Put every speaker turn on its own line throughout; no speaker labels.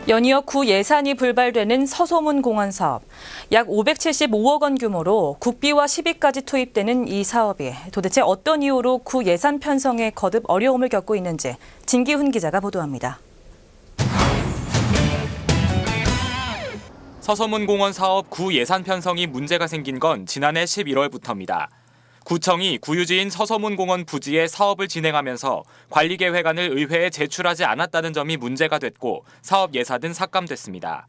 연이어 구 예산이 불발되는 서소문 공원 사업. 약 575억 원 규모로 국비와 시비까지 투입되는 이 사업이 도대체 어떤 이유로 구 예산 편성에 거듭 어려움을 겪고 있는지 진기훈 기자가 보도합니다.
서소문 공원 사업 구 예산 편성이 문제가 생긴 건 지난해 11월부터입니다. 구청이 구유지인 서소문 공원 부지에 사업을 진행하면서 관리계획안을 의회에 제출하지 않았다는 점이 문제가 됐고 사업 예산은 삭감됐습니다.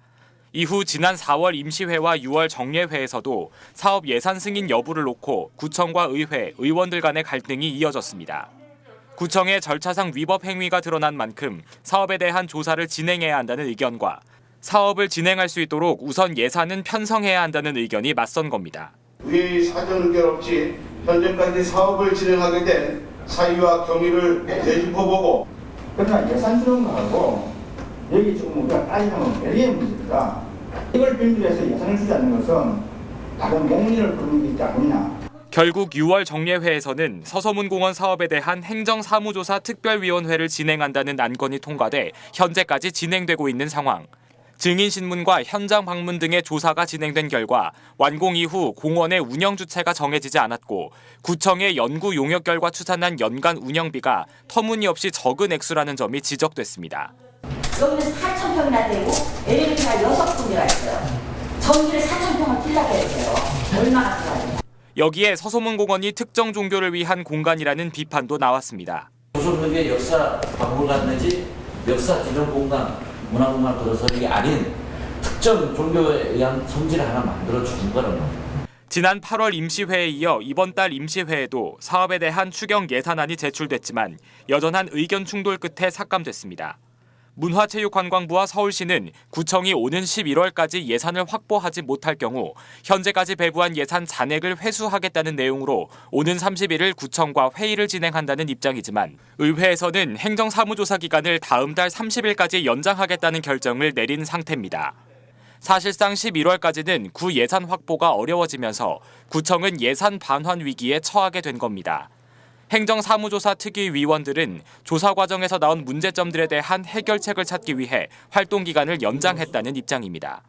이후 지난 4월 임시회와 6월 정례회에서도 사업 예산 승인 여부를 놓고 구청과 의회, 의원들 간의 갈등이 이어졌습니다. 구청의 절차상 위법 행위가 드러난 만큼 사업에 대한 조사를 진행해야 한다는 의견과 사업을 진행할 수 있도록 우선 예산은 편성해야 한다는 의견이 맞선 겁니다.
의회의 사전 의견 없이 현재까지 사업을 진행하게 된 사유와 경위를 되짚어보고
그러나 예산 주는 거하고 여기 지금 우리가 따지면 별개의 문제다. 이걸 빌미로 해서 예산을 주지 않는 것은 다른 몽리를 부르는 게 있지 않느냐.
결국 6월 정례회에서는 서소문공원 사업에 대한 행정사무조사 특별위원회를 진행한다는 안건이 통과돼 현재까지 진행되고 있는 상황. 증인신문과 현장 방문 등의 조사가 진행된 결과 완공 이후 공원의 운영 주체가 정해지지 않았고 구청의 연구 용역 결과 추산한 연간 운영비가 터무니없이 적은 액수라는 점이 지적됐습니다.
여기는 4,000평이나 되고 엘리베이터가 6군데가 있어요. 전기를 4,000평을 필라고 했어요. 얼마나 들어가요?
여기에 서소문공원이 특정 종교를 위한 공간이라는 비판도 나왔습니다.
조선민의 역사 박물관 내지 역사 기념 공간 문화공간 들어서기 아닌 특정 종교에 의한 성지를 하나 만들어주는 거라는
지난 8월 임시회에 이어 이번 달 임시회에도 사업에 대한 추경 예산안이 제출됐지만 여전한 의견 충돌 끝에 삭감됐습니다. 문화체육관광부와 서울시는 구청이 오는 11월까지 예산을 확보하지 못할 경우 현재까지 배부한 예산 잔액을 회수하겠다는 내용으로 오는 30일을 구청과 회의를 진행한다는 입장이지만 의회에서는 행정사무조사 기간을 다음 달 30일까지 연장하겠다는 결정을 내린 상태입니다. 사실상 11월까지는 구 예산 확보가 어려워지면서 구청은 예산 반환 위기에 처하게 된 겁니다. 행정사무조사 특위위원들은 조사 과정에서 나온 문제점들에 대한 해결책을 찾기 위해 활동 기간을 연장했다는 입장입니다.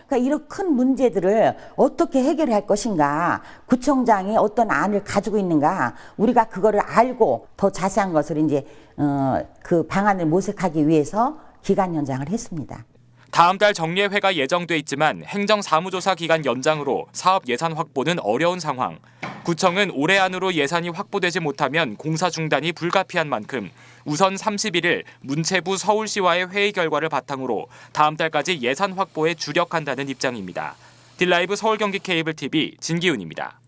그러니까 이런 큰 문제들을 어떻게 해결할 것인가, 구청장이 어떤 안을 가지고 있는가, 우리가 그거를 알고 더 자세한 것을 이제 그 방안을 모색하기 위해서 기간 연장을 했습니다.
다음 달 정례회가 예정돼 있지만 행정사무조사 기간 연장으로 사업 예산 확보는 어려운 상황. 구청은 올해 안으로 예산이 확보되지 못하면 공사 중단이 불가피한 만큼 우선 31일 문체부 서울시와의 회의 결과를 바탕으로 다음 달까지 예산 확보에 주력한다는 입장입니다. 딜라이브 서울 경기 케이블 TV 진기훈입니다.